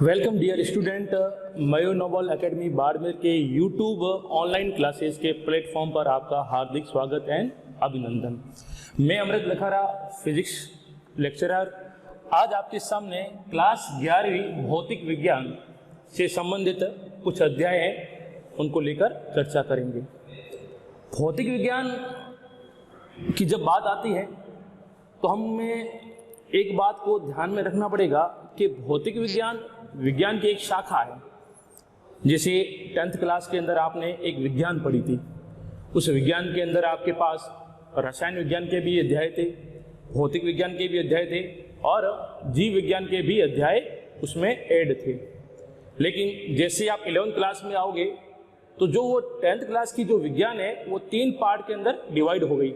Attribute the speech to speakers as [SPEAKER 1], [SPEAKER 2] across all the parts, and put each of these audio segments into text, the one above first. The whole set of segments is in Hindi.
[SPEAKER 1] वेलकम डियर स्टूडेंट, मयूर नोबल एकेडमी बाड़मेर के यूट्यूब ऑनलाइन क्लासेस के प्लेटफॉर्म पर आपका हार्दिक स्वागत एंड अभिनंदन। मैं अमृत लखारा, फिजिक्स लेक्चरर, आज आपके सामने क्लास 11वीं भौतिक विज्ञान से संबंधित कुछ अध्याय हैं, उनको लेकर चर्चा करेंगे। भौतिक विज्ञान की जब बात आती है तो हमें एक बात को ध्यान में रखना पड़ेगा कि भौतिक विज्ञान की एक शाखा है। जैसे 10th क्लास के अंदर आपने एक विज्ञान पढ़ी थी, उस विज्ञान के अंदर आपके पास रसायन विज्ञान के भी अध्याय थे, भौतिक विज्ञान के भी अध्याय थे और जीव विज्ञान के भी अध्याय उसमें ऐड थे। लेकिन जैसे आप 11th क्लास में आओगे तो जो वो 10th क्लास की जो विज्ञान है वो 3 पार्ट के अंदर डिवाइड हो गई।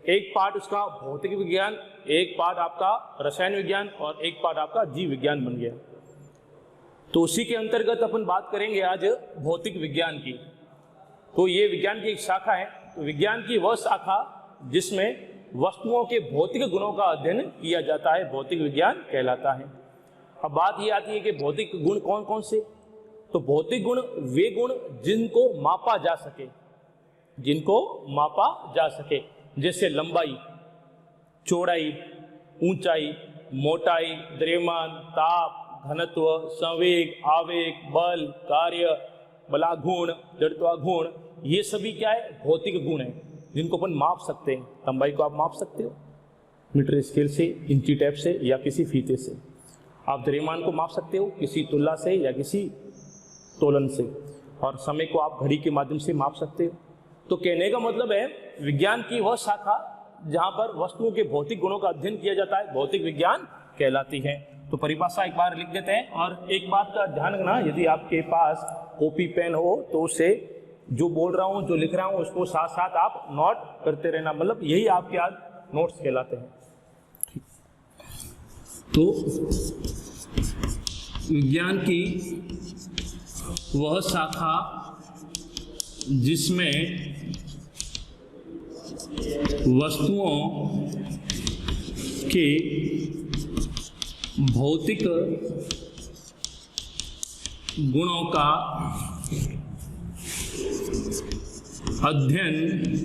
[SPEAKER 1] एक पार्ट उसका भौतिक विज्ञान, एक पार्ट आपका रसायन विज्ञान और एक पार्ट आपका जीव विज्ञान बन गया। तो उसी के अंतर्गत अपन बात करेंगे आज भौतिक विज्ञान की। तो ये विज्ञान की एक शाखा है। तो विज्ञान की वह शाखा जिसमें वस्तुओं के भौतिक गुणों का अध्ययन किया जाता है, भौतिक विज्ञान कहलाता है। अब बात ये आती है कि भौतिक गुण कौन कौन से। तो भौतिक गुण वे गुण जिनको मापा जा सके, जिनको मापा जा सके, जैसे लंबाई, चौड़ाई, ऊंचाई, मोटाई, द्रव्यमान, ताप, घनत्व, संवेग, आवेग, बल, कार्य, बलागुण, जड़त्वागुण, ये सभी क्या है? भौतिक गुण है जिनको अपन माप सकते हैं। लंबाई को आप माप सकते हो मीटर स्केल से, इंची टेप से या किसी फीते से। आप द्रव्यमान को माप सकते हो किसी तुला से या किसी तोलन से, और समय को आप घड़ी के माध्यम से माप सकते हो। तो कहने का मतलब है विज्ञान की वह शाखा जहां पर वस्तुओं के भौतिक गुणों का अध्ययन किया जाता है, भौतिक विज्ञान कहलाती है। तो परिभाषा एक बार लिख देते हैं। और एक बात का ध्यान रखना, यदि आपके पास कॉपी पेन हो तो उसे जो बोल रहा हूं, जो लिख रहा हूं, उसको साथ साथ आप नोट करते रहना, मतलब यही आपके आज नोट्स कहलाते हैं। तो विज्ञान की वह शाखा जिसमें वस्तुओं के भौतिक गुणों का अध्ययन किया जाता है,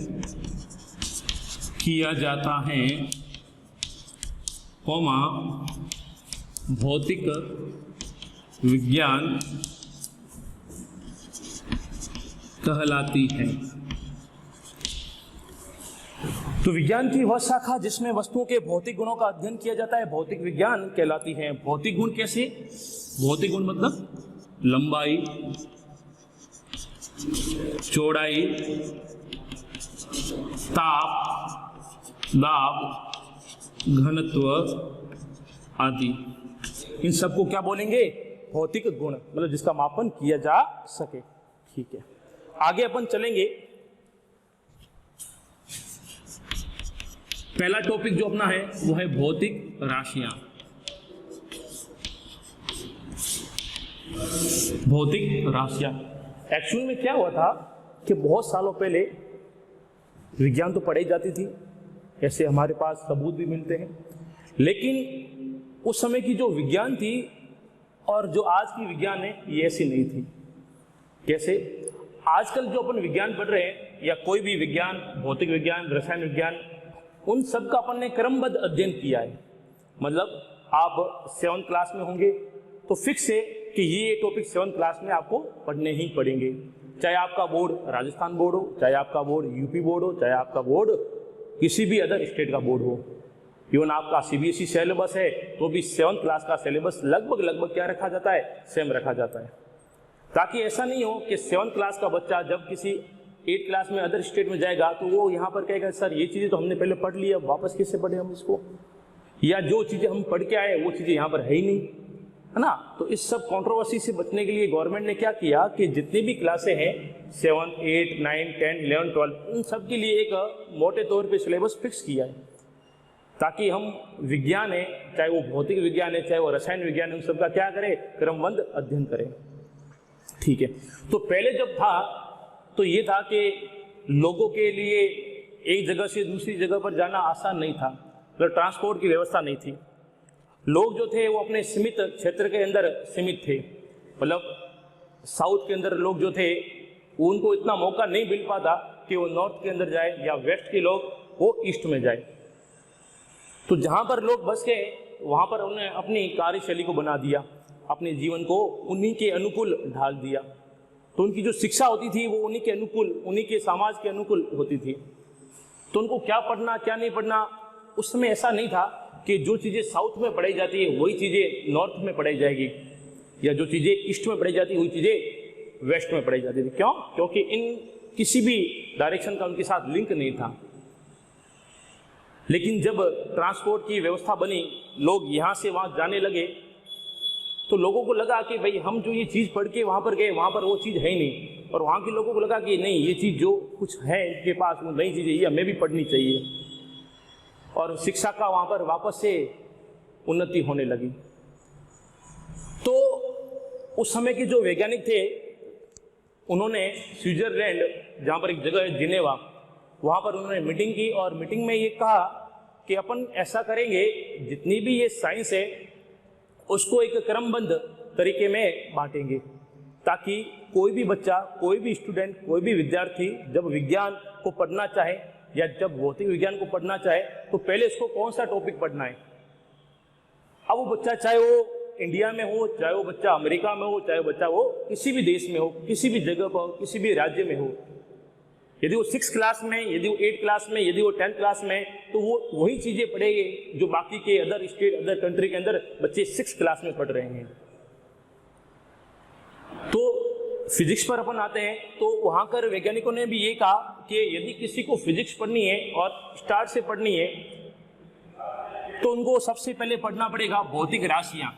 [SPEAKER 1] भौतिक विज्ञान कहलाती है। तो विज्ञान की वह शाखा जिसमें वस्तुओं के भौतिक गुणों का अध्ययन किया जाता है, भौतिक विज्ञान कहलाती है। भौतिक गुण कैसे? भौतिक गुण मतलब लंबाई, चौड़ाई, ताप, दाब, घनत्व आदि, इन सबको क्या बोलेंगे? भौतिक गुण, मतलब जिसका मापन किया जा सके। ठीक है, आगे अपन चलेंगे। पहला टॉपिक जो अपना है वो है भौतिक राशियां। भौतिक राशियां एक्चुअल में क्या हुआ था कि बहुत सालों पहले विज्ञान तो पढ़ाई जाती थी, ऐसे हमारे पास सबूत भी मिलते हैं, लेकिन उस समय की जो विज्ञान थी और जो आज की विज्ञान है ये ऐसी नहीं थी। कैसे? आजकल जो अपन विज्ञान पढ़ रहे हैं या कोई भी विज्ञान, भौतिक विज्ञान, रसायन विज्ञान, उन सब का अपन ने क्रमबद्ध अध्ययन किया है। मतलब आप 7th क्लास में होंगे तो फिक्स है कि ये टॉपिक 7th क्लास में आपको पढ़ने ही पड़ेंगे। चाहे आपका बोर्ड राजस्थान बोर्ड हो, चाहे आपका बोर्ड यूपी बोर्ड हो, चाहे आपका बोर्ड किसी भी अदर स्टेट का बोर्ड हो। इवन आपका सीबीएसई सिलेबस है तो भी 7th क्लास का सिलेबस लगभग क्या रखा जाता है? सेम रखा जाता है, ताकि ऐसा नहीं हो कि 7th क्लास का बच्चा जब किसी 8th क्लास में अदर स्टेट में जाएगा तो वो यहाँ पर कहेगा सर ये चीज़ें तो हमने पहले पढ़ ली, अब वापस कैसे पढ़े हम इसको, या जो चीज़ें हम पढ़ के आए वो चीज़ें यहाँ पर है ही नहीं, है ना। तो इस सब कंट्रोवर्सी से बचने के लिए गवर्नमेंट ने क्या किया कि जितनी भी क्लासें हैं 7, 8, 9, 10, 11, 12 उन सब के लिए एक मोटे तौर पे सिलेबस फिक्स किया है, ताकि हम विज्ञान है, चाहे वो भौतिक विज्ञान है, चाहे वो रसायन विज्ञान है, उन सबका क्या करें? क्रमबद्ध अध्ययन करें। ठीक है, तो पहले जब था तो ये था कि लोगों के लिए एक जगह से दूसरी जगह पर जाना आसान नहीं था, मतलब ट्रांसपोर्ट की व्यवस्था नहीं थी। लोग जो थे वो अपने सीमित क्षेत्र के अंदर सीमित थे, मतलब साउथ के अंदर लोग जो थे उनको इतना मौका नहीं मिल पाता कि वो नॉर्थ के अंदर जाए या वेस्ट के लोग वो ईस्ट में जाए। तो जहाँ पर लोग बस गए वहाँ पर उन्होंने अपनी कार्यशैली को बना दिया, अपने जीवन को उन्हीं के अनुकूल ढाल दिया। तो उनकी जो शिक्षा होती थी वो उन्हीं के अनुकूल, उन्हीं के समाज के अनुकूल होती थी। तो उनको क्या पढ़ना क्या नहीं पढ़ना, उस समय ऐसा नहीं था कि जो चीज़ें साउथ में पढ़ाई जाती है वही चीज़ें नॉर्थ में पढ़ाई जाएगी, या जो चीज़ें ईस्ट में पढ़ाई जाती है वही चीज़ें वेस्ट में पढ़ाई जाती थी। क्यों? क्योंकि इन किसी भी डायरेक्शन का उनके साथ लिंक नहीं था। लेकिन जब ट्रांसपोर्ट की व्यवस्था बनी, लोग यहाँ से वहाँ जाने लगे, तो लोगों को लगा कि भाई हम जो ये चीज़ पढ़ के वहाँ पर गए वहाँ पर वो चीज़ है ही नहीं, और वहाँ के लोगों को लगा कि नहीं ये चीज़ जो कुछ है इनके पास वो नई चीज़ें ये हमें भी पढ़नी चाहिए, और शिक्षा का वहाँ पर वापस से उन्नति होने लगी। तो उस समय के जो वैज्ञानिक थे उन्होंने स्विट्जरलैंड, जहाँ पर एक जगह है जिनेवा, वहाँ पर उन्होंने मीटिंग की और मीटिंग में ये कहा कि अपन ऐसा करेंगे, जितनी भी ये साइंस है उसको एक क्रमबद्ध तरीके में बांटेंगे, ताकि कोई भी बच्चा, कोई भी स्टूडेंट, कोई भी विद्यार्थी जब विज्ञान को पढ़ना चाहे या जब भौतिक विज्ञान को पढ़ना चाहे तो पहले इसको कौन सा टॉपिक पढ़ना है। अब वो बच्चा चाहे वो इंडिया में हो, चाहे वो बच्चा अमेरिका में हो, चाहे वो बच्चा वो किसी भी देश में हो, किसी भी जगह पर हो, किसी भी राज्य में हो, यदि वो 6 क्लास में, यदि वो 8 क्लास में, यदि वो 10 क्लास में, तो वो वही चीज़ें पढ़ेंगे जो बाकी के अदर स्टेट, अदर कंट्री के अंदर बच्चे 6 क्लास में पढ़ रहे हैं। तो फिजिक्स पर अपन आते हैं, तो वहाँ कर वैज्ञानिकों ने भी ये कहा कि यदि किसी को फिजिक्स पढ़नी है और स्टार्ट से पढ़नी है तो उनको सबसे पहले पढ़ना पड़ेगा भौतिक राशियाँ।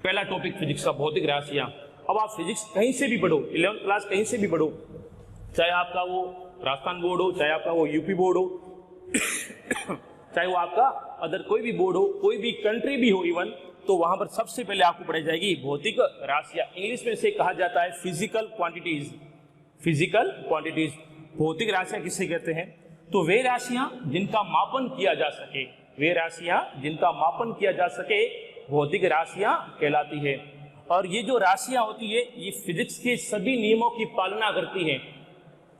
[SPEAKER 1] पहला टॉपिक फिजिक्स का भौतिक राशियाँ। अब आप फिजिक्स कहीं से भी पढ़ो, 11th क्लास कहीं से भी पढ़ो, चाहे आपका वो राजस्थान बोर्ड हो, चाहे आपका वो यूपी बोर्ड हो, चाहे वो आपका अदर कोई भी बोर्ड हो, कोई भी कंट्री भी हो इवन, तो वहां पर सबसे पहले आपको पढ़ाई जाएगी भौतिक राशियां। इंग्लिश में इसे कहा जाता है फिजिकल क्वांटिटीज। फिजिकल क्वांटिटीज, भौतिक राशियां किसे कहते हैं? तो वे राशियां जिनका मापन किया जा सके, वे राशियां जिनका मापन किया जा सके भौतिक राशियां कहलाती है। और ये जो राशियां होती है ये फिजिक्स के सभी नियमों की पालना करती है।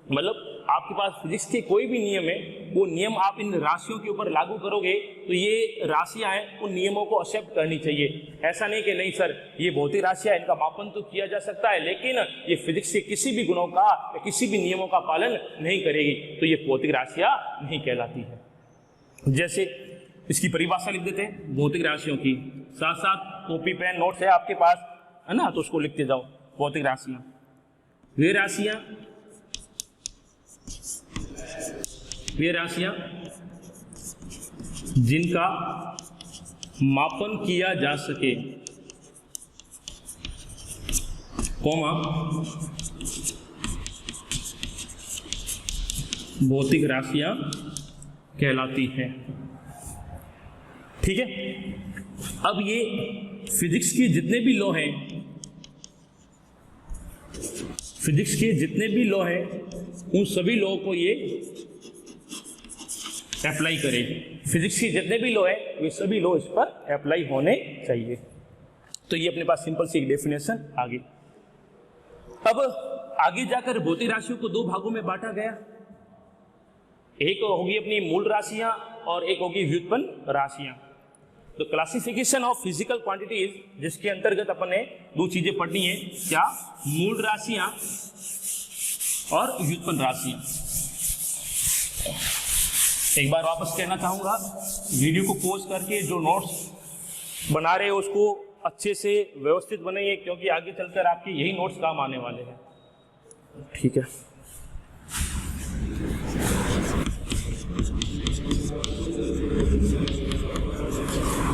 [SPEAKER 1] मतलब आपके पास फिजिक्स के कोई भी नियम है, वो नियम आप इन राशियों के ऊपर लागू करोगे तो ये राशियां हैं, उन नियमों को एक्सेप्ट करनी चाहिए। ऐसा नहीं कि नहीं सर ये भौतिक राशियां, इनका मापन तो किया जा सकता है लेकिन ये फिजिक्स के किसी भी गुणों का या किसी भी नियमों का पालन नहीं करेगी, तो ये भौतिक राशियां नहीं कहलाती है। जैसे इसकी परिभाषा लिख देते हैं भौतिक राशियों की, साथ साथ कॉपी पेन नोट्स है आपके पास, है ना, तो उसको लिखते जाओ। भौतिक राशियां, वे राशियां जिनका मापन किया जा सके, कॉमा भौतिक राशियां कहलाती है। ठीक है। अब ये फिजिक्स के जितने भी लॉ हैं, फिजिक्स के जितने भी लॉ हैं उन सभी लॉ को ये अप्लाई करें। फिजिक्स के जितने भी लॉ है वे सभी लॉ इस पर अप्लाई होने चाहिए। तो ये अपने पास सिंपल सी एक डेफिनेशन आ गई। अब आगे जाकर भौतिक राशियों को 2 भागों में बांटा गया। एक होगी अपनी मूल राशियां और एक होगी व्युत्पन्न राशियां। तो क्लासिफिकेशन ऑफ फिजिकल क्वांटिटीज, जिसके अंतर्गत अपन ने 2 चीजें पढ़नी है, क्या? मूल राशियां और व्युत्पन्न राशियां। एक बार वापस कहना चाहूंगा, वीडियो को पॉज करके जो नोट्स बना रहे हो उसको अच्छे से व्यवस्थित बनाइए, क्योंकि आगे चलकर आपके यही नोट्स काम आने वाले हैं। ठीक है।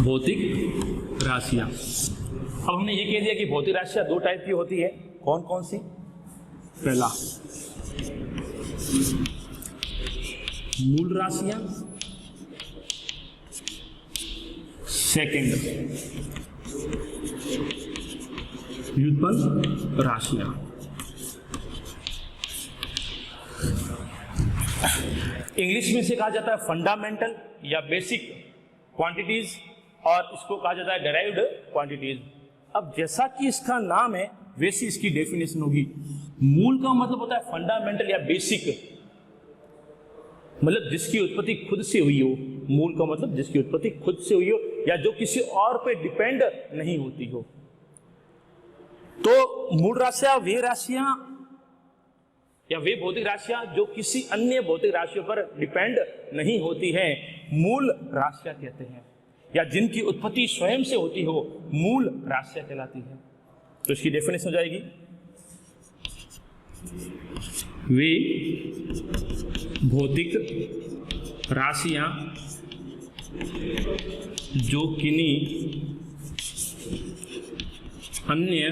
[SPEAKER 1] भौतिक राशियां। अब हमने ये कह दिया कि भौतिक राशियां 2 टाइप की होती है। कौन कौन सी? पहला मूल राशियां, सेकंड व्युत्पन्न राशियां। इंग्लिश में से कहा जाता है फंडामेंटल या बेसिक क्वांटिटीज और इसको कहा जाता है डेराइव्ड क्वांटिटीज। अब जैसा कि इसका नाम है वैसी इसकी डेफिनेशन होगी। मूल का मतलब होता है फंडामेंटल या बेसिक, मतलब जिसकी उत्पत्ति खुद से हुई हो। मूल का मतलब जिसकी उत्पत्ति खुद से हुई हो या जो किसी और पे डिपेंड नहीं होती हो। तो मूल राशियां वे राशियां या वे भौतिक राशियां जो किसी अन्य भौतिक राशियों पर डिपेंड नहीं होती हैं, मूल राशियां कहते हैं, या जिनकी उत्पत्ति स्वयं से होती हो मूल राशियां कहलाती है। तो इसकी डेफिनेशन हो जाएगी, वे भौतिक राशियां जो किन्हीं अन्य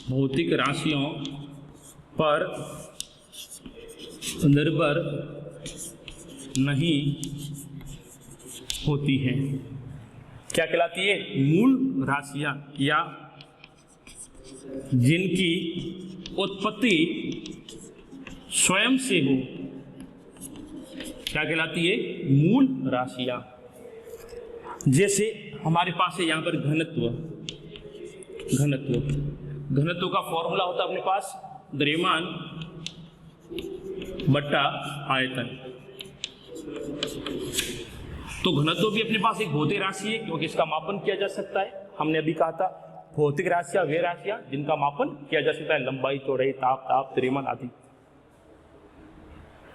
[SPEAKER 1] भौतिक राशियों पर निर्भर नहीं होती हैं। क्या कहलाती है? मूल राशियां, या जिनकी उत्पत्ति स्वयं से हो। क्या कहलाती है? मूल राशियां। जैसे हमारे पास है यहां पर घनत्व। घनत्व का फॉर्मूला होता है अपने पास द्रव्यमान बट्टा आयतन। तो घनत्व भी अपने पास एक भौतिक राशि है क्योंकि इसका मापन किया जा सकता है। हमने अभी कहा था भौतिक राशियां वे राशियां जिनका मापन किया जा सकता है, लंबाई, चौड़ाई, ताप, द्रव्यमान आदि,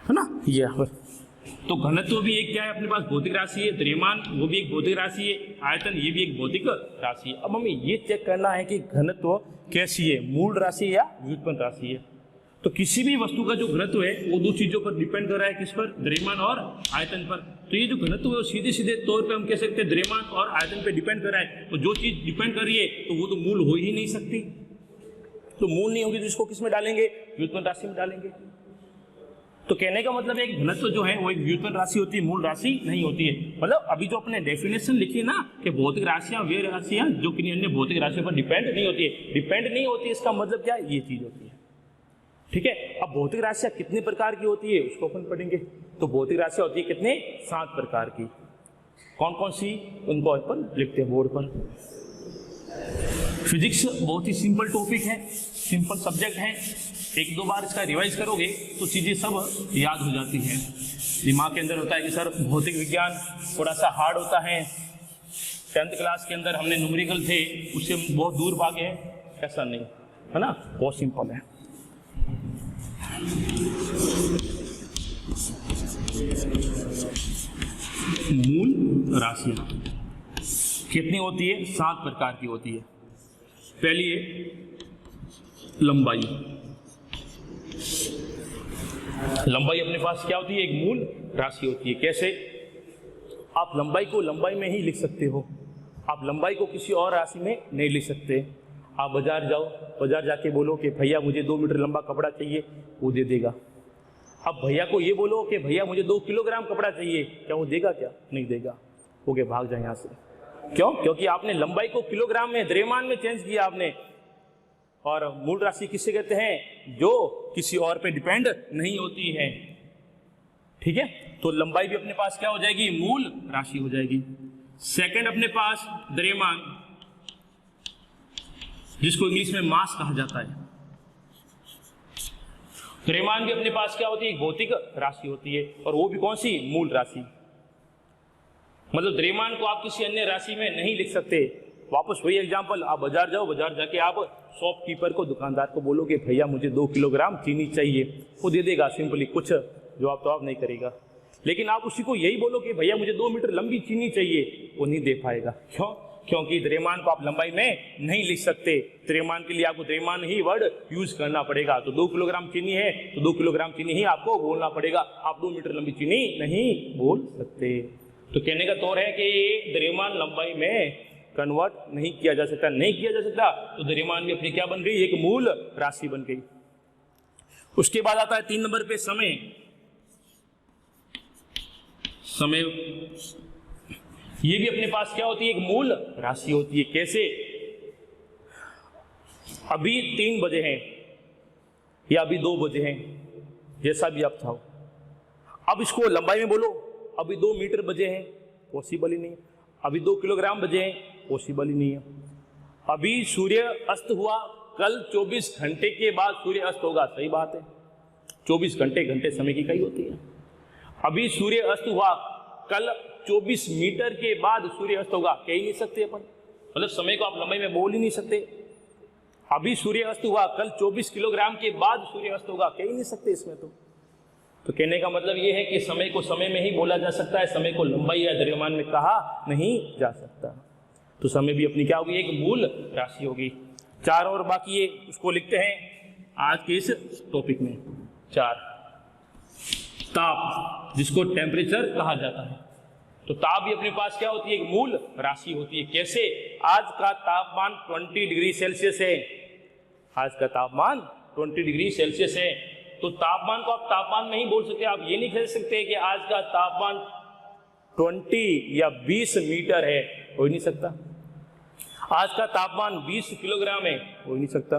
[SPEAKER 1] है ना। ये तो घनत्व भी एक क्या है अपने पास भौतिक राशि है, द्रव्यमान वो भी एक भौतिक राशि है, आयतन ये भी एक भौतिक राशि है। अब हमें ये चेक करना है कि घनत्व कैसी है, मूल राशि या व्युत्पन्न राशि है। तो किसी भी वस्तु का जो घनत्व है वो दो चीजों पर डिपेंड कर रहा है, किस पर? द्रव्यमान और आयतन पर। तो ये जो घनत्व है वो सीधे सीधे तौर पे हम कह सकते हैं द्रव्यमान और आयतन पे डिपेंड कर रहा है। तो जो चीज डिपेंड कर रही है तो वो तो मूल हो ही नहीं सकती। तो मूल नहीं होगी तो इसको किस में डालेंगे? व्युत्पन्न राशि में डालेंगे। तो कहने का मतलब है कि घनत्व जो है वो एक व्युत्पन्न राशि होती है, मूल राशि नहीं होती है। मतलब अभी जो अपने डेफिनेशन लिखी है ना कि भौतिक राशियां वे राशियां जो किन्हीं अन्य भौतिक राशियों पर डिपेंड नहीं होती है। डिपेंड नहीं होती है इसका मतलब क्या है? ये चीज होती है, ठीक है। अब भौतिक राशियां कितने प्रकार की होती है उसको अपन पढ़ेंगे। तो भौतिक राशियां होती है कितने? 7 प्रकार की। कौन कौन सी? उनको अपन लिखते हैं बोर्ड पर। फिजिक्स बहुत ही सिंपल टॉपिक है, सिंपल सब्जेक्ट है। एक दो बार इसका रिवाइज करोगे तो चीजें सब याद हो जाती हैं। दिमाग के अंदर होता है कि सर भौतिक विज्ञान थोड़ा सा हार्ड होता है, 10th क्लास के अंदर हमने न्यूमेरिकल थे उससे बहुत दूर भागे हैं। ऐसा नहीं है ना, बहुत सिंपल है। मूल राशियां कितनी होती है? 7 प्रकार की होती है। पहली है लंबाई। लंबाई अपने पास क्या होती है? एक मूल राशि होती है। कैसे? आप लंबाई को लंबाई में ही लिख सकते हो, आप लंबाई को किसी और राशि में नहीं लिख सकते। आप बाजार जाओ, बाजार जाके बोलो कि भैया मुझे 2 मीटर लंबा कपड़ा चाहिए, वो दे देगा। अब भैया को ये बोलो कि भैया मुझे 2 किलोग्राम कपड़ा चाहिए, क्या वो देगा? क्या नहीं देगा, वो के भाग जाए यहाँ से। क्यों? क्योंकि आपने लंबाई को किलोग्राम में, द्रव्यमान में चेंज किया आपने। और मूल राशि किसे कहते हैं? जो किसी और पे डिपेंड नहीं होती है, ठीक है। तो लंबाई भी अपने पास क्या हो जाएगी? मूल राशि हो जाएगी। सेकंड अपने पास द्रव्यमान, जिसको इंग्लिश में मास कहा जाता है। द्रव्यमान भी अपने पास क्या होती है? भौतिक राशि होती है, और वो भी कौन सी? मूल राशि। मतलब द्रव्यमान को आप किसी अन्य राशि में नहीं लिख सकते। वापस वही एग्जांपल, आप बाजार जाओ, बाजार जाके आप शॉपकीपर को, दुकानदार को बोलो कि भैया मुझे 2 किलोग्राम चीनी चाहिए, वो दे देगा सिंपली, कुछ जवाब तो आप नहीं करेगा। लेकिन आप उसी को यही बोलो कि भैया मुझे 2 मीटर लंबी चीनी चाहिए, वो नहीं दे पाएगा। क्यों? क्योंकि द्रव्यमान को आप लंबाई में नहीं लिख सकते। द्रव्यमान के लिए आपको द्रव्यमान ही वर्ड यूज करना पड़ेगा। तो 2 किलोग्राम चीनी है तो 2 किलोग्राम चीनी ही आपको बोलना पड़ेगा, आप 2 मीटर लंबी चीनी नहीं बोल सकते। तो कहने का तौर है कि ये द्रव्यमान लंबाई में कन्वर्ट नहीं किया जा सकता, नहीं किया जा सकता। तो द्रव्यमान भी अपनी क्या बन गई? एक मूल राशि बन गई। उसके बाद आता है 3 नंबर पे समय। समय ये भी अपने पास क्या होती है? एक मूल राशि होती है। कैसे? अभी 3 बजे हैं या अभी 2 बजे हैं, जैसा भी आप चाहो। अब इसको लंबाई में बोलो, अभी 2 मीटर बजे हैं, पॉसिबल ही नहीं। अभी 2 किलोग्राम बचे हैं, पॉसिबल ही नहीं है। अभी सूर्य अस्त हुआ, कल 24 घंटे के बाद सूर्य अस्त होगा, सही बात है, 24 घंटे समय की इकाई होती है। अभी सूर्य अस्त हुआ, कल 24 मीटर के बाद सूर्य अस्त होगा, कह ही नहीं सकते अपन, मतलब समय को आप लंबाई में बोल ही नहीं सकते। अभी सूर्य अस्त हुआ, कल 24 किलोग्राम के बाद सूर्य अस्त होगा, कह ही नहीं सकते इसमें। तो कहने का मतलब ये है कि समय को समय में ही बोला जा सकता है, समय को लंबाई या द्रव्यमान में कहा नहीं जा सकता। तो समय भी अपनी क्या होगी, एक मूल राशि होगी। 4 और बाकी है, उसको लिखते हैं आज के इस टॉपिक में। 4, ताप, जिसको टेम्परेचर कहा जाता है। तो ताप भी अपने पास क्या होती है, एक मूल राशि होती है। कैसे? आज का तापमान 20 डिग्री सेल्सियस है, आज का तापमान 20 डिग्री सेल्सियस है। तो तापमान को आप तापमान नहीं बोल सकते, आप ये नहीं कह सकते कि आज का तापमान 20 या 20 मीटर है, हो ही नहीं सकता। आज का तापमान 20 किलोग्राम है, हो ही नहीं सकता।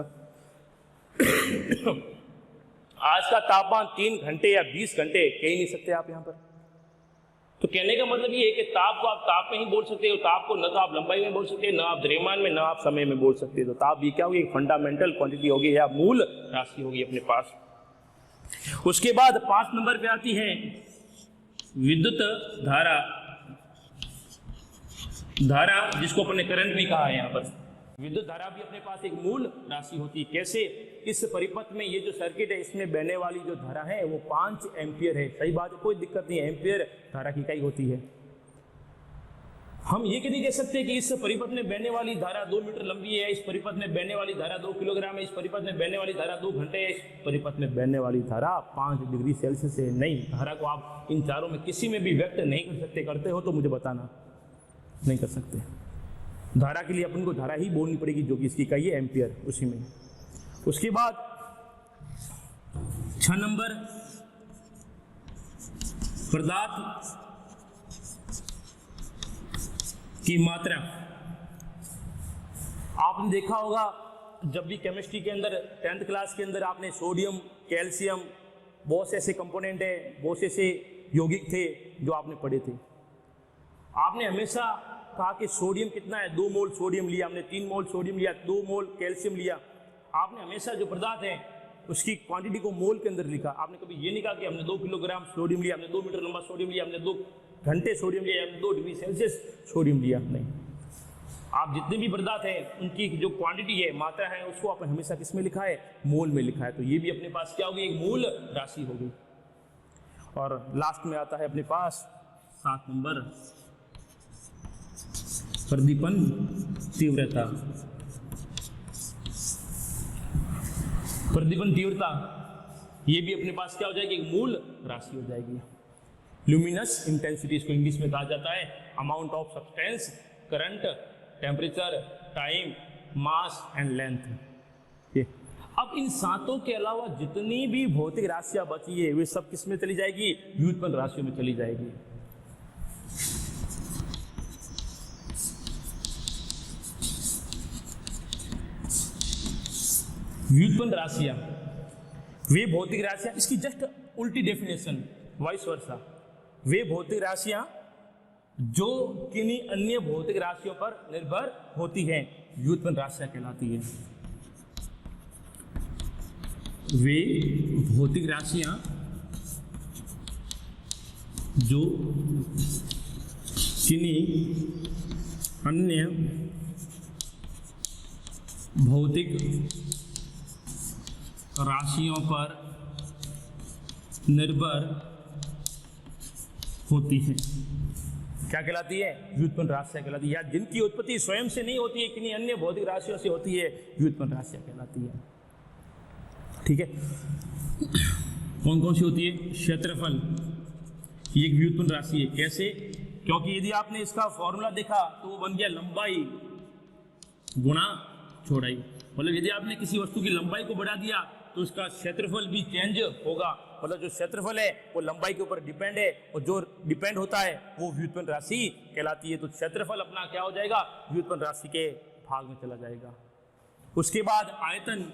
[SPEAKER 1] आज का तापमान 3 घंटे या 20 घंटे, कह ही नहीं सकते आप यहां पर। तो कहने का मतलब ये है कि ताप को आप ताप में ही बोल सकते हो, ताप को न तो आप लंबाई में बोल सकते, न आप द्रव्यमान में, न आप समय में बोल सकते। तो ताप भी क्या होगी, एक फंडामेंटल क्वांटिटी होगी या मूल राशि होगी अपने पास। उसके बाद 5 नंबर पे आती है विद्युत धारा। धारा जिसको अपने करंट भी कहा है यहाँ पर, विद्युत धारा भी अपने पास एक मूल राशि होती है। कैसे? इस परिपथ में ये जो सर्किट है, इसमें बहने वाली जो धारा है वो 5 एम्पियर है, सही बात है, कोई दिक्कत नहीं है, एम्पियर धारा की इकाई होती है। हम ये नहीं कह सकते कि इस परिपथ में बहने वाली धारा 2 मीटर लंबी है, इस परिपथ में बहने वाली धारा 2 किलोग्राम है, इस परिपथ में बहने वाली धारा 2 घंटे है, इस परिपथ में बहने वाली धारा 5 डिग्री सेल्सियस है। नहीं, धारा को आप इन चारों में किसी में भी व्यक्त नहीं कर सकते। करते हो तो मुझे बताना, नहीं कर सकते। धारा के लिए अपन को धारा ही बोलनी पड़ेगी, जो कि इसकी इकाई है एम्पियर, उसी में। उसके बाद 6 नंबर, पदार्थ की मात्रा। आपने देखा होगा जब भी केमिस्ट्री के अंदर 10th क्लास के अंदर आपने सोडियम, कैल्शियम, बहुत से ऐसे कंपोनेंट है, बहुत से ऐसे यौगिक थे जो आपने पढ़े थे। आपने हमेशा कहा कि सोडियम कितना है, 2 मोल सोडियम लिया हमने, 3 मोल सोडियम लिया, 2 मोल कैल्शियम लिया। आपने हमेशा जो पदार्थ है उसकी क्वांटिटी को मोल के अंदर लिखा। आपने कभी ये नहीं कहा कि हमने 2 किलोग्राम सोडियम लिया, हमने 2 मीटर लंबा सोडियम लिया, हमने 2 घंटे सोडियम लिया, हमने 2 डिग्री सेल्सियस सोडियम लिया। नहीं, आप जितने भी पदार्थ हैं उनकी जो क्वांटिटी है, मात्रा है, उसको आपने हमेशा किस में लिखा है, मोल में लिखा है। तो ये भी अपने पास क्या होगी, एक मूल राशि होगी। और लास्ट में आता है अपने पास 7 नंबर, प्रदीपन तीव्रता। प्रदीपन तीव्रता ये भी अपने पास क्या हो जाएगी, एक मूल राशि हो जाएगी। ल्यूमिनस इंटेंसिटी इसको इंग्लिश में कहा जाता है, amount of substance, current, temperature, time, mass and length. अब इन 7 के अलावा जितनी भी भौतिक राशियां बची है वे सब किस में चली जाएगी, व्युत्पन्न राशियों में चली जाएगी। व्युत्पन्न राशियां वे भौतिक राशियां, इसकी जस्ट उल्टी डेफिनेशन, वाइस वर्सा, वे भौतिक राशियां जो किन्हीं अन्य भौतिक राशियों पर निर्भर होती हैं, व्युत्पन्न राशियां कहलाती है। वे भौतिक राशियां जो किन्हीं अन्य भौतिक राशियों पर निर्भर होती है, क्या कहलाती है, व्युत्पन्न राशियां कहलाती है। या जिनकी उत्पत्ति स्वयं से नहीं होती है, किन्हीं अन्य भौतिक राशियों से होती है, व्युत्पन्न राशियां कहलाती है। ठीक है, कौन कौन सी होती है, क्षेत्रफल, ये एक व्युत्पन्न राशि है। कैसे? क्योंकि यदि आपने इसका फॉर्मूला देखा तो वो बन गया लंबाई गुणा चौड़ाई। मतलब यदि आपने किसी वस्तु की लंबाई को बढ़ा दिया तो उसका क्षेत्रफल भी चेंज होगा। मतलब जो क्षेत्रफल है वो लंबाई के ऊपर डिपेंड है, और जो डिपेंड होता है वो व्युत्पन्न राशि कहलाती है। तो क्षेत्रफल अपना क्या हो जाएगा, व्युत्पन्न राशि के भाग में चला जाएगा। उसके बाद आयतन,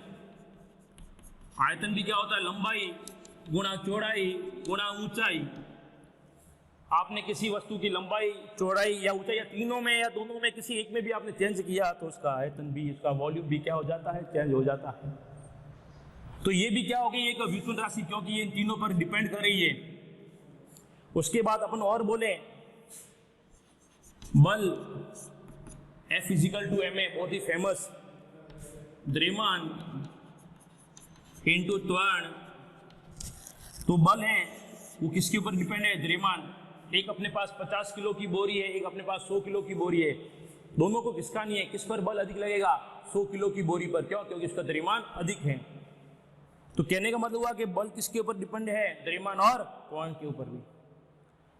[SPEAKER 1] आयतन भी क्या होता है, लंबाई गुणा चौड़ाई गुणा ऊंचाई। आपने किसी वस्तु की लंबाई, चौड़ाई या ऊंचाई या तीनों में या दोनों में किसी एक में भी आपने चेंज किया तो उसका आयतन भी, उसका वॉल्यूम भी क्या हो जाता है, चेंज हो जाता है। तो ये भी क्या हो गई, एक व्युत्पन्न राशि, क्योंकि ये इन तीनों पर डिपेंड कर रही है। उसके बाद अपन और बोले बल F = ma, बहुत ही फेमस, द्रव्यमान इंटू त्वरण। तो बल है वो किसके ऊपर डिपेंड है, द्रव्यमान। एक अपने पास 50 किलो की बोरी है, एक अपने पास 100 किलो की बोरी है, दोनों को किसका नहीं है, किस पर बल अधिक लगेगा, 100 किलो की बोरी पर। क्यों? क्योंकि इसका द्रव्यमान अधिक है। तो कहने का मतलब हुआ कि बल किसके ऊपर डिपेंड है, द्रव्यमान और त्वरण के ऊपर भी।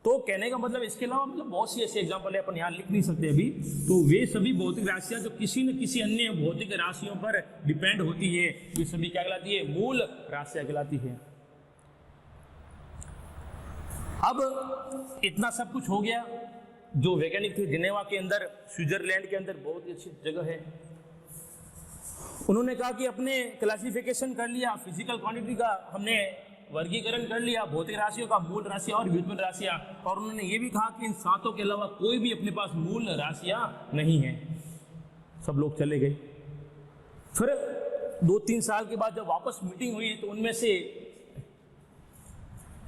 [SPEAKER 1] तो कहने का मतलब इसके अलावा मतलब बहुत सी ऐसे एग्जांपल है, अपन यहाँ लिख नहीं सकते अभी। तो वे सभी भौतिक राशियां जो किसी न किसी अन्य भौतिक राशियों पर डिपेंड होती है, वे सभी क्या कहलाती है, मूल राशियां कहलाती है। अब इतना सब कुछ हो गया। जो वैज्ञानिक थे जिनेवा के अंदर, स्विट्जरलैंड के अंदर, बहुत ही अच्छी जगह है, उन्होंने कहा कि अपने क्लासिफिकेशन कर लिया, फिजिकल क्वांटिटी का हमने वर्गीकरण कर लिया, भौतिक राशियों का, मूल राशियां और व्युत्पन्न राशियां। और उन्होंने ये भी कहा कि इन सातों के अलावा कोई भी अपने पास मूल राशियां नहीं है। सब लोग चले गए। फिर 2-3 साल के बाद जब वापस मीटिंग हुई तो उनमें से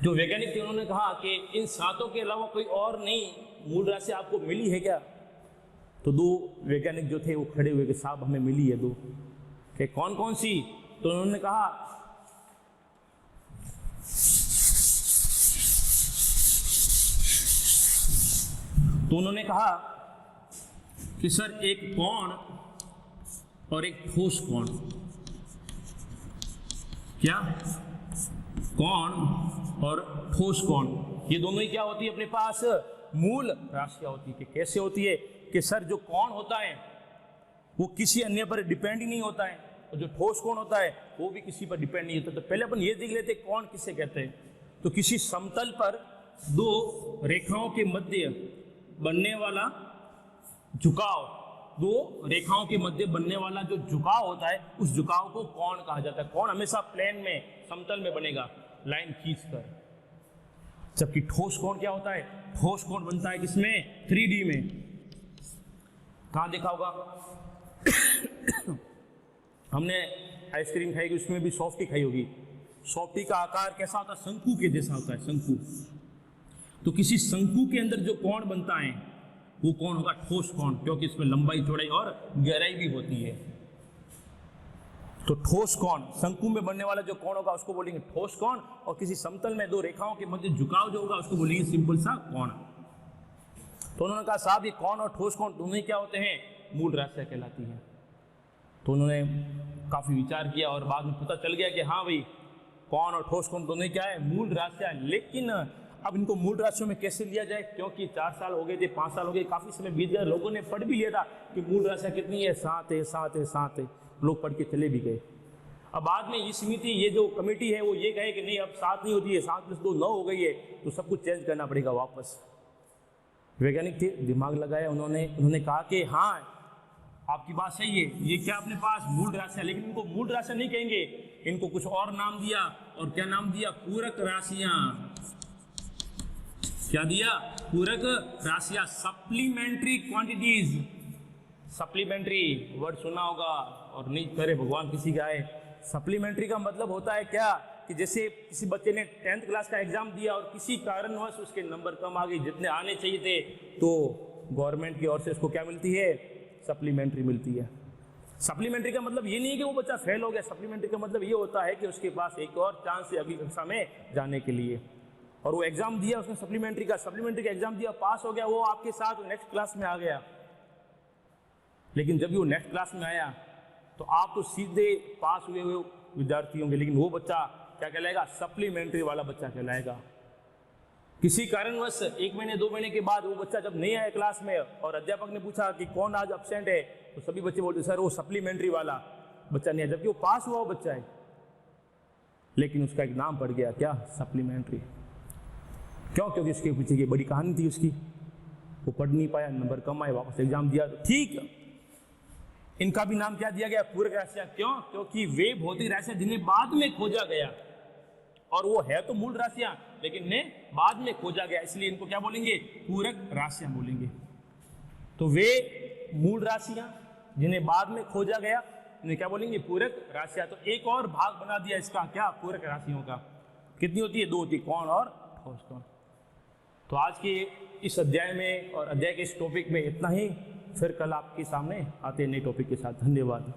[SPEAKER 1] जो वैज्ञानिक थे उन्होंने कहा कि इन सातों के अलावा कोई और नई मूल राशि आपको मिली है क्या? तो 2 वैज्ञानिक जो थे वो खड़े हुए कि साहब हमें मिली है 2। कि कौन कौन सी? तो उन्होंने कहा कि सर एक कोण और एक ठोस कोण। क्या? कोण और ठोस कोण, ये दोनों ही क्या होती है अपने पास, मूल राशियां होती है। कि कैसे होती है? कि सर जो कोण होता है वो किसी अन्य पर डिपेंड ही नहीं होता है, और जो ठोस कोण होता है वो भी किसी पर डिपेंड नहीं होता। तो पहले अपन ये देख लेते हैं कोण किसे कहते हैं। तो किसी समतल पर 2 रेखाओं के मध्य बनने वाला झुकाव, 2 रेखाओं के मध्य बनने वाला जो झुकाव होता है, उस झुकाव को कोण कहा जाता है। कोण हमेशा प्लेन में, समतल में बनेगा, लाइन खींचकर। जबकि ठोस कोण क्या होता है? ठोस कोण बनता है किसमें? 3D में। कहाँ देखा होगा? हमने आइसक्रीम खाई होगी, उसमें भी सॉफ्टी खाई होगी। सॉफ्टी का आकार कैसा होता है? शंकु के जैसा होता है, शंकु। तो किसी शंकु के अंदर जो कोण बनता है वो कोण होगा ठोस कोण, क्योंकि इसमें लंबाई, चौड़ाई और गहराई भी होती है। तो ठोस कोण, शंकु में बनने वाला जो कोण होगा उसको बोलेंगे ठोस कोण, और किसी समतल में 2 रेखाओं के मध्य झुकाव जो होगा उसको बोलेंगे सिंपल सा कोण। तो उन्होंने कहा साहब ये कोण और ठोस कोण दोनों ही क्या होते हैं? मूल राशियां कहलाती हैं। तो उन्होंने काफी विचार किया और बाद में पता चल गया कि हाँ भाई, कोण और ठोस कोण दोनों ही क्या है? मूल राशियां। लेकिन अब इनको मूल राशियों में कैसे लिया जाए? क्योंकि 4 साल हो गए थे, 5 साल हो गए, काफी समय बीत गया, लोगों ने पढ़ भी लिया था कि मूल राशियां कितनी है, 7 है, 7 है, 7 है, लोग पढ़ के चले भी गए। अब बाद में ये समिति, ये जो कमेटी है वो ये कहे कि नहीं अब 7 नहीं होती है, 7 + 2 9 हो गई है, तो सब कुछ चेंज करना पड़ेगा वापस। वैज्ञानिक थे, दिमाग लगाया उन्होंने कहा कि हाँ आपकी बात सही है, ये क्या अपने पास मूल राशियां, लेकिन इनको मूल राशियां नहीं कहेंगे, इनको कुछ और नाम दिया। और क्या नाम दिया? पूरक राशियां। क्या दिया? पूरक राशियां, सप्लीमेंट्री क्वांटिटीज। सप्लीमेंट्री वर्ड सुना होगा, और नहीं करे भगवान किसी का है। सप्लीमेंट्री का मतलब होता है क्या? कि जैसे किसी बच्चे ने 10th क्लास का एग्जाम दिया और किसी कारणवश उसके नंबर कम आ गए, जितने आने चाहिए थे, तो गवर्नमेंट की ओर से उसको क्या मिलती है? सप्लीमेंट्री मिलती है। सप्लीमेंट्री का मतलब ये नहीं है कि वो बच्चा फेल हो गया। सप्लीमेंट्री का मतलब ये होता है कि उसके पास एक और चांस है अगली कक्षा में जाने के लिए। और वो एग्जाम दिया उसने सप्लीमेंट्री का एग्जाम दिया, पास हो गया, वो आपके साथ नेक्स्ट क्लास में आ गया। लेकिन जब वो नेक्स्ट क्लास में आया तो आप तो सीधे पास हुए विद्यार्थी होंगे, लेकिन वो बच्चा क्या कहलाएगा? सप्लीमेंट्री वाला बच्चा कहलाएगा। किसी कारणवश 1 महीने 2 महीने के बाद वो बच्चा जब नहीं आया क्लास में और अध्यापक ने पूछा कि कौन आज एब्सेंट है, तो सभी बच्चे बोलते सर वो सप्लीमेंट्री वाला बच्चा नहीं है, जबकि वो पास हुआ वो बच्चा है, लेकिन उसका एक नाम पड़ गया, क्या? सप्लीमेंट्री। क्यों? क्योंकि उसके पीछे की बड़ी कहानी थी उसकी। वो पढ़ नहीं पाया, नंबर कम आए, वापस एग्जाम दिया। तो ठीक, इनका भी नाम क्या दिया गया? पूरक राशियां। क्यों? क्योंकि वे भौतिक राशियां जिन्हें बाद में खोजा गया, और वो है तो मूल राशियां, लेकिन इन्हें बाद में खोजा गया, इसलिए इनको क्या बोलेंगे? पूरक राशियां बोलेंगे। तो वे मूल राशियां जिन्हें बाद में खोजा गया इन्हें क्या बोलेंगे? पूरक राशियां। तो एक और भाग बना दिया इसका, क्या? पूरक राशियों का। कितनी होती है? 2 होती है, कौण और ठोस कोण। तो आज के इस अध्याय में और अध्याय के इस टॉपिक में इतना ही। फिर कल आपके सामने आते हैं नए टॉपिक के साथ। धन्यवाद।